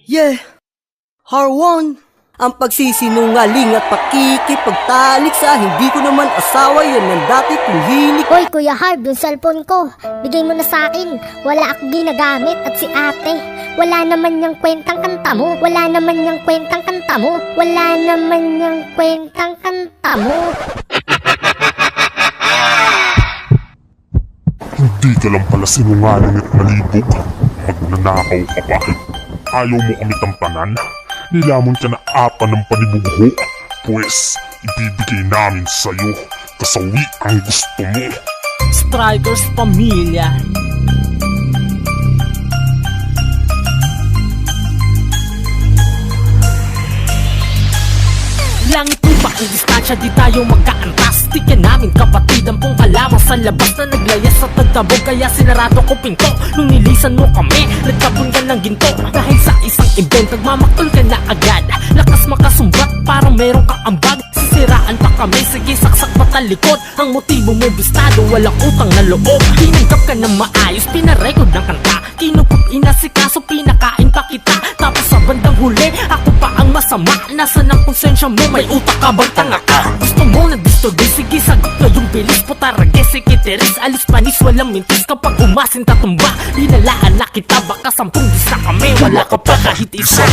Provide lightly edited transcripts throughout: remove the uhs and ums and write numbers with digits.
Yeah, Harwan, ang pagsisinungaling at pakikipagtalik sa hindi ko naman asawa, yan ang dati kong hilig. Hoy Kuya Harb, yung cellphone ko, bigay mo na sa akin. Wala akong ginagamit at si ate, wala naman niyang kwentang kanta mo. Wala naman niyang kwentang kanta mo. Wala naman niyang kwentang kanta mo. Hindi ka lang pala sinungaling at malibog. Magnanakaw ka pa. Ayaw mo kami tampanan? Nilamon ka na apa ng panibugho. Pwes, ibibigay namin sa'yo kasawi ang gusto mo. Strikers Pamilya. Langit mo ba ang distansya, di tayo magkaantas? Di ka namin kapatid, ang pong kalaman sa labas na naglayas sa tagtabog. Kaya sinarado ko pinto, nung nilisan mo kami, nagkapon ka ng ginto. Dahil sa isang event, nagmamaktol ka na agad. Lakas makasumbat, parang meron kang ambag. Sisiraan pa kami, sige saksak patalikod. Ang motibo mo bistado, walang utang na loob. Tinanggap ka ng maayos, pinarecord ng kanta. Kinupot inasikaso, pinakain pa kita. Tapos sa bandang huli, ako pa ang masama. Nasaan ang konsensya mo, may utak ka bang tanga ka? Gusto mo na disturbe, sige sagot na yung bilis. Putarage, sikitiris, alis panis, walang mintis. Kapag umasin tatumba, dinalaan na kita. Baka 10 dis na kami, wala ka pa kahit isa.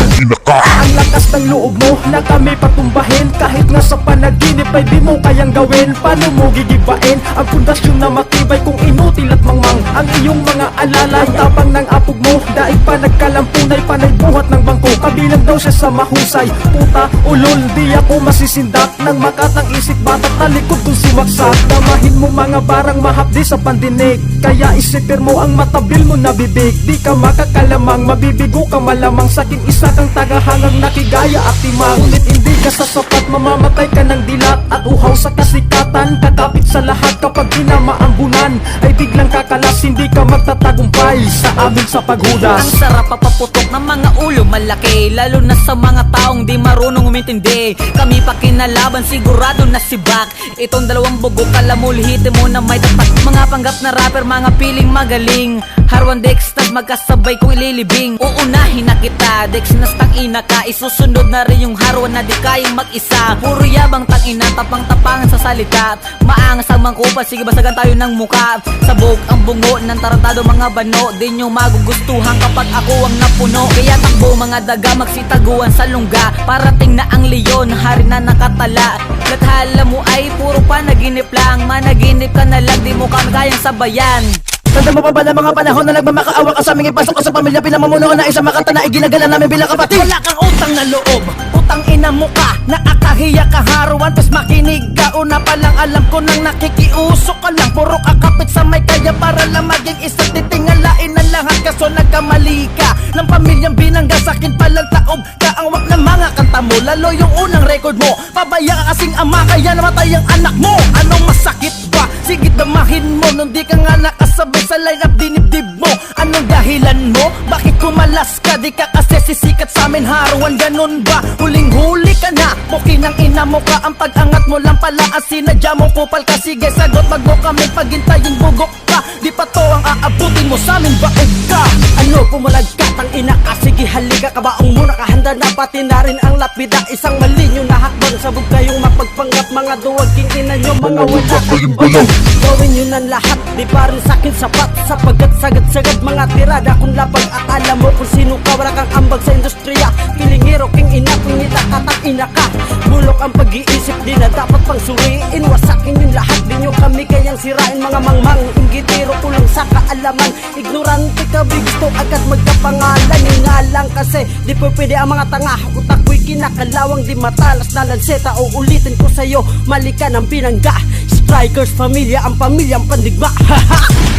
Ang lakas ng loob mo na kami patumbahin. Kahit nga sa panaginip ay di mo kayang gawin. Paano mo gigibain ang pundasyon na matibay kung inutil at mangmang ang iyong mga alalay? Tapang ng apog mo, daig pa nagkalampunay, panay buhat ng bangko. Kabilang daw siya sa mahusay. Puta, ulol, di ako masisindak ng makatang isip batat na likod kung simaksak. Damahin mo mga barang mahapdi sa pandinig, kaya isipir mo ang matabil mo na bibig. Di ka makakalamang, mabibigo ka malamang. Saking isa kang tagahangang nakigaya at timang. Ngunit hindi ka sasapat, mamamatay ka ng dilat at uhaw sa kasikatan. Kakapit sa lahat kapag kinamaambunan ay biglang kakalas, hindi ka magtatagumpay sa amin sa paghudas. Ang sarap papaputok ng mga ulo malaki, lalo na sa mga taong di marunong umintindi. Kami pa kinalaban, sigurado na si Bak. Itong dalawang bugok, alam mo lihitin mo na may tapat. Mga panggap na rapper, mga piling magaling. Harwan Dex, magkasabay kong ililibing. Uunahin na kita, Dex nas tangina ka. Isusunod na rin yung Harwan na di kayang mag-isa. Puro yabang tangina, tapang-tapangan sa salita. Maangas ang mangkupa, sige basagan tayo ng muka. Sabog ang bungo ng tarantado mga bano. Di nyo magugustuhan kapag ako ang napuno. Kaya takbo mga daga, magsitaguan sa lungga. Parating na ang leon, hari na nakatala. Lathala mo ay puro panaginip lang. Managinip ka na lang, di mo kayang sabayan. Tanda mo pa ba na mga panahon na nagmamakaawa ka sa aming ipasok ka sa pamilya? Pinamamuno na isang makata na iginagala namin bilang kapatid. Wala kang utang na loob, utang ina mo ka. Nakakahiya ka Harwan, tas makinig ka. Una pa lang alam ko nang nakikiusok ka lang. Puro kakapit sa may kaya para lang maging isang titingalain ng lahat. Kaso nagkamali ka ng pamilyang binangga. Sakin palang taob ka ang wak ng mga kanta mo. Lalo yung unang record mo, pabaya ka kasing ama kaya namatay ang anak mo. Anong masakit ba? Sige damahin mo, nung di ka nga nakasabay sa line-up dinibdib mo. Anong dahilan mo? Bakit kumalas ka? Di ka kasi sisikat sa amin Harwan, ganun ba? Huling-huli ka na, pukin ang ina mo ka. Ang pag-angat mo lang pala ang sinadya mo. Kupal ka, sige sagot, wag mo kami paghintayin, bugok ka. Di pa to ang aabutin mo sa amin, baog ka. Ano, pumulag ka, tang ina ka. Sige halika, kabaong muna kahanda na. Pati na rin ang lapida, isang mali nyo na hakbang. Sabog kayong mapagpanggap, mga duwag king ina nyo, mga wala kayong balong. Gawin nyo ng lahat, di pa rin sakin sapat. Sapagkat sagad-sagad mga tirada kung lapag. At alam mo kung sino ka, wala kang ambag sa industriya. Kilingero, king ina, kung nita katang ina ka. Bulok ang pag-iisip, di na dapat pang suriin. Wasakin yung lahat, di nyo kami kayang sirain. Mga mangmang, inggitero, kulang sa kaalaman. Ignorante ka, gusto agad magkapangalan. Nga lang kasi, di po pwede ang mga tanga. Utak ko'y kinakalawang, di matalas na lanseta. O ulitin ko sa'yo, mali ka ng binangga. Strikers Pamilya, ang pamilyang pandigma. Haha!